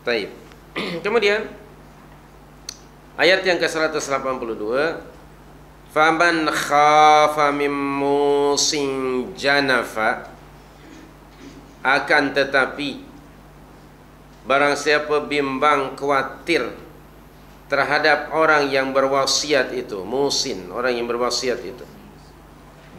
Taib. Kemudian ayat yang ke-182, faman khafa min musin janafa, akan tetapi barang siapa bimbang khawatir terhadap orang yang berwasiat itu, musin, orang yang berwasiat itu,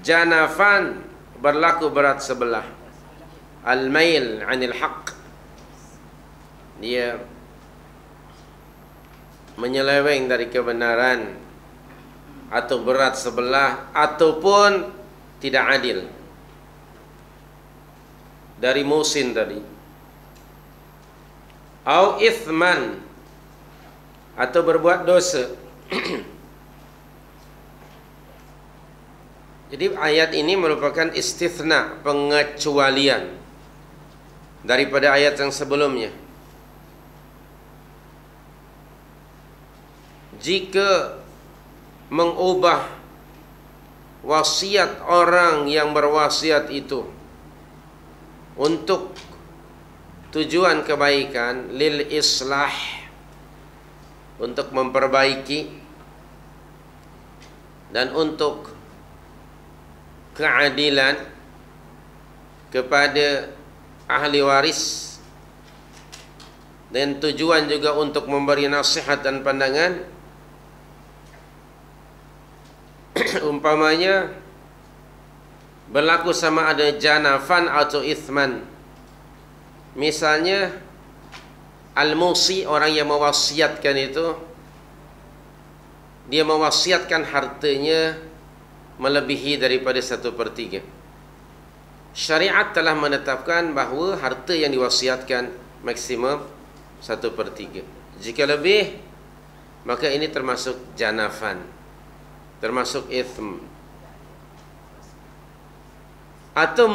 janafan, berlaku berat sebelah, al-mail anil haq, dia menyeleweng dari kebenaran, atau berat sebelah, ataupun tidak adil dari musin tadi, au ithman, atau berbuat dosa. Jadi ayat ini merupakan istithna, pengecualian daripada ayat yang sebelumnya. Jika mengubah wasiat orang yang berwasiat itu untuk tujuan kebaikan, lil islah, untuk memperbaiki dan untuk keadilan kepada ahli waris, dan tujuan juga untuk memberi nasihat dan pandangan, umpamanya berlaku sama ada janafan atau ithman. Misalnya al-musi, orang yang mewasiatkan itu, dia mewasiatkan hartanya melebihi daripada 1/3. Syariat telah menetapkan bahawa harta yang diwasiatkan maksimum 1/3. Jika lebih, maka ini termasuk janafan, termasuk ithm. Atau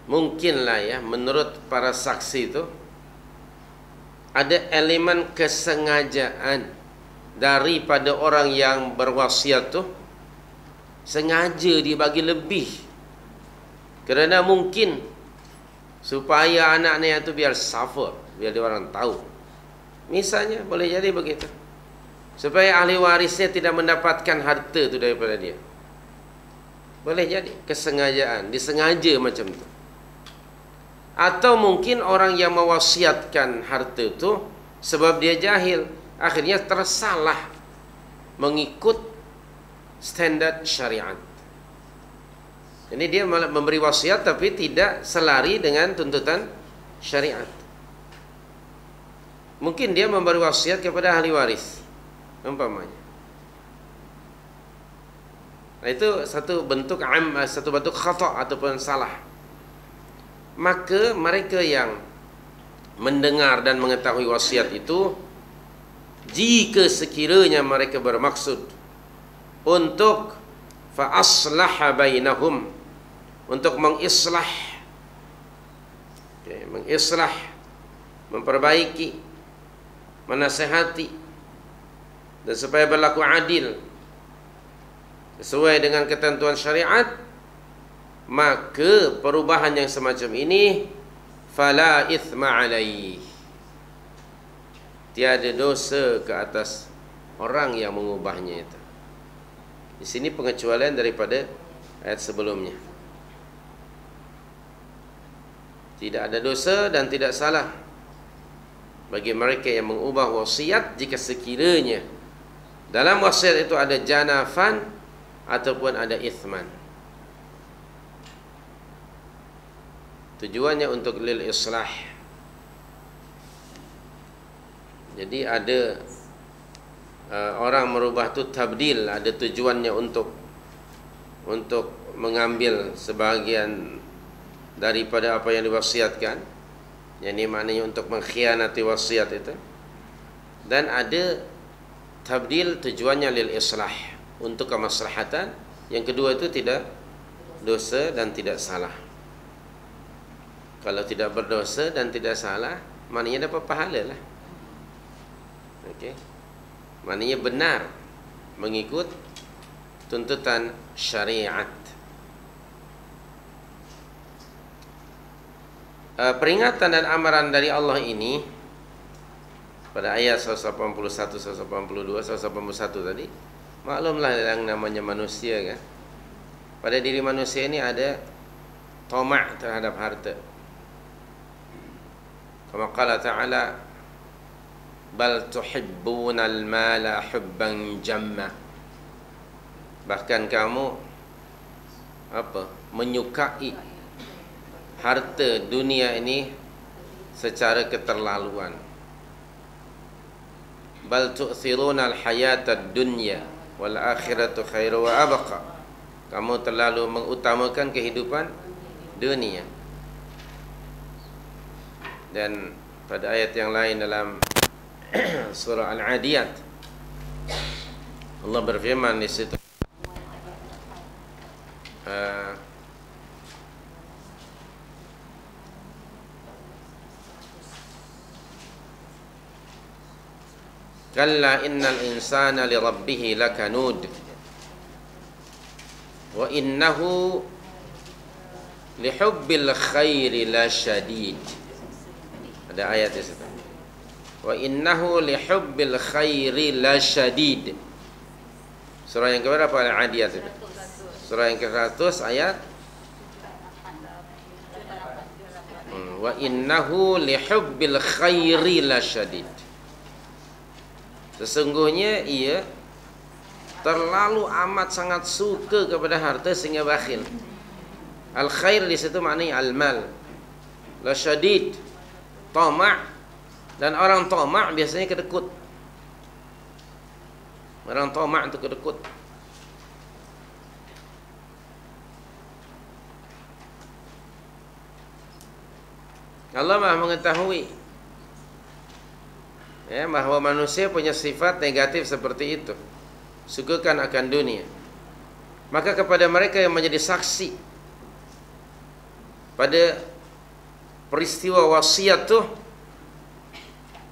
mungkinlah ya, menurut para saksi itu ada elemen kesengajaan daripada orang yang berwasiat tu, sengaja dibagi lebih kerana mungkin supaya anaknya itu biar suffer, biar dia orang tahu. Misalnya boleh jadi begitu, supaya ahli warisnya tidak mendapatkan harta itu daripada dia. Boleh jadi kesengajaan, disengaja macam tu. Atau mungkin orang yang mewasiatkan harta itu sebab dia jahil, akhirnya tersalah mengikut standard syariat. Jadi dia malah memberi wasiat tapi tidak selari dengan tuntutan syariat. Mungkin dia memberi wasiat kepada ahli waris, umpamanya. Nah, itu satu bentuk khata' ataupun salah. Maka mereka yang mendengar dan mengetahui wasiat itu, jika sekiranya mereka bermaksud untuk fa-aslaha bainahum, untuk mengislah, mengislah, memperbaiki, menasihati, dan supaya berlaku adil sesuai dengan ketentuan syariat, maka perubahan yang semacam ini fala ithma alaih, tiada dosa ke atas orang yang mengubahnya itu. Di sini pengecualian daripada ayat sebelumnya. Tidak ada dosa dan tidak salah bagi mereka yang mengubah wasiat jika sekiranya dalam wasiat itu ada janafan ataupun ada ithman. Tujuannya untuk lil islah. Jadi ada orang merubah tu tabdil, ada tujuannya untuk mengambil sebahagian daripada apa yang diwasiatkan, yang ini maknanya untuk mengkhianati wasiat itu. Dan ada tabdil, tujuannya lil islah, untuk kemaslahatan. Yang kedua itu tidak dosa dan tidak salah. Kalau tidak berdosa dan tidak salah, maknanya dapat pahala lah. Okey, maknanya benar mengikut tuntutan syariat. peringatan dan amaran dari Allah ini pada ayat 181, 182, 181 tadi, maklumlah yang namanya manusia kan. Pada diri manusia ini ada tamak terhadap harta. Kama qala ta'ala, bal tuhibbunal mala hubban jamma. Bahkan kamu menyukai harta dunia ini secara keterlaluan. Bal tu'thiruna al-hayata ad-dunya wal akhiratu khairu wa abqa. Kamu terlalu mengutamakan kehidupan dunia. Dan pada ayat yang lain dalam surah Al-Adiyat, Allah berfirman di situ, kalla innal insana li rabbih lakanud wa innahu li hubbil khairi la syadid. Ada ayat di situ. Wa innahu li hubbil khairi la syadid. Surah yang keberapa Al-Adiyat itu? Surah yang ke-100 ayat wa innahu li hubbil khairi la syadid. Sesungguhnya ia terlalu amat sangat suka kepada harta sehingga bakhil. Al-khair di situ maknanya al-mal. La syadid, tamak. Dan orang tamak biasanya kedekut. Orang tamak itu kedekut. Allah Maha mengetahui bahawa manusia punya sifat negatif seperti itu, sukakan akan dunia. Maka kepada mereka yang menjadi saksi pada peristiwa wasiat itu,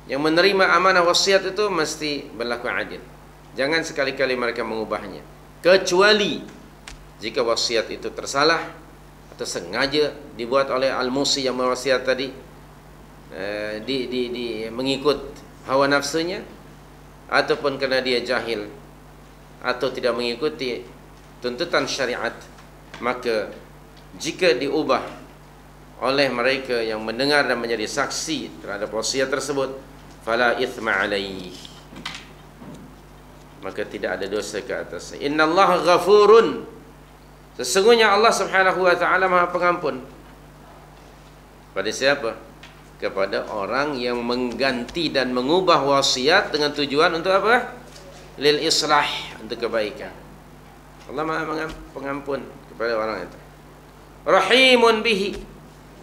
yang menerima amanah wasiat itu mesti berlaku adil. Jangan sekali-kali mereka mengubahnya, kecuali jika wasiat itu tersalah atau sengaja dibuat oleh al-musi yang mewasiat tadi, mengikut hawa nafsunya, ataupun kerana dia jahil atau tidak mengikuti tuntutan syariat. Maka jika diubah oleh mereka yang mendengar dan menjadi saksi terhadap wasiat tersebut, fala ithma alaih, maka tidak ada dosa ke atasnya. Innallaha ghafurun, sesungguhnya Allah Subhanahu wa taala Maha Pengampun. Pada siapa? Kepada orang yang mengganti dan mengubah wasiat dengan tujuan untuk apa? Lil islah, untuk kebaikan. Allah Maha Pengampun kepada orang itu. Rahimun bihi,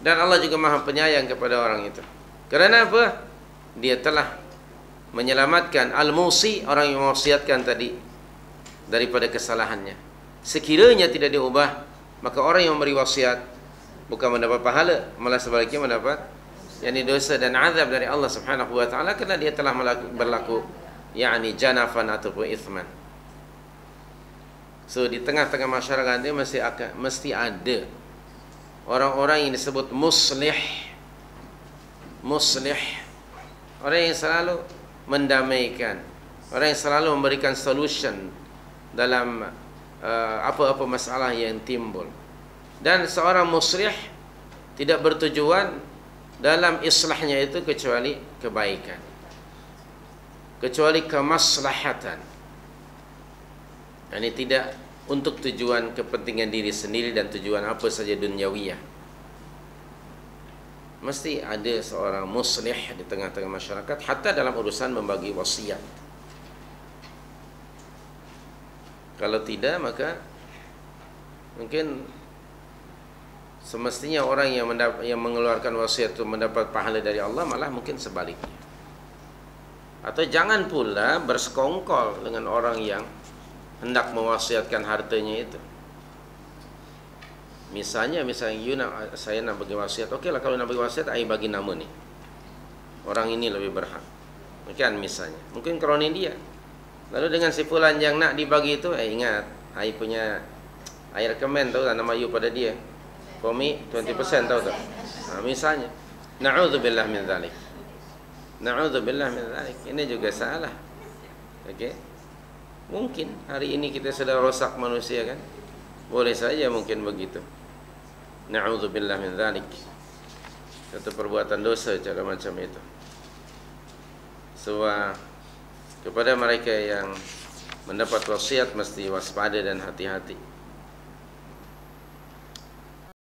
dan Allah juga Maha Penyayang kepada orang itu. Kerana apa? Dia telah menyelamatkan al-musi, orang yang mewasiatkan tadi, daripada kesalahannya. Sekiranya tidak diubah, maka orang yang memberi wasiat bukan mendapat pahala, malah sebaliknya mendapat dosa dan azab dari Allah Subhanahu wa taala, kerana dia telah berlaku janafan ataupun ithman. So di tengah-tengah masyarakat ini mesti ada orang-orang yang disebut muslih, orang yang selalu mendamaikan, orang yang selalu memberikan solution dalam apa-apa masalah yang timbul. Dan seorang muslih tidak bertujuan dalam islahnya itu kecuali kebaikan, kecuali kemaslahatan. Ini tidak untuk tujuan kepentingan diri sendiri dan tujuan apa saja duniawiyah. Mesti ada seorang muslih di tengah-tengah masyarakat, hatta dalam urusan membagi wasiat. Kalau tidak, maka mungkin semestinya orang yang mengeluarkan wasiat itu mendapat pahala dari Allah, malah mungkin sebaliknya. Atau jangan pula bersekongkol dengan orang yang hendak mewasiatkan hartanya itu. Misalnya saya nak bagi wasiat, okeylah, kalau nak bagi wasiat, saya bagi nama ni, orang ini lebih berhak, kan misalnya. Mungkin kroni dia. Lalu dengan si fulan yang nak dibagi itu, ingat, saya punya, saya recommend tahu tak nama you pada dia. For me 20% tahu tak? Misalnya, na'udzubillah min dzalik. Na'udzubillah min dzalik. Ini juga salah. Okey. Mungkin hari ini kita sudah rosak manusia kan? Boleh saja mungkin begitu. Na'udzubillah min dzalik. Satu perbuatan dosa cara macam itu. Sebab kepada mereka yang mendapat wasiat mesti waspada dan hati-hati.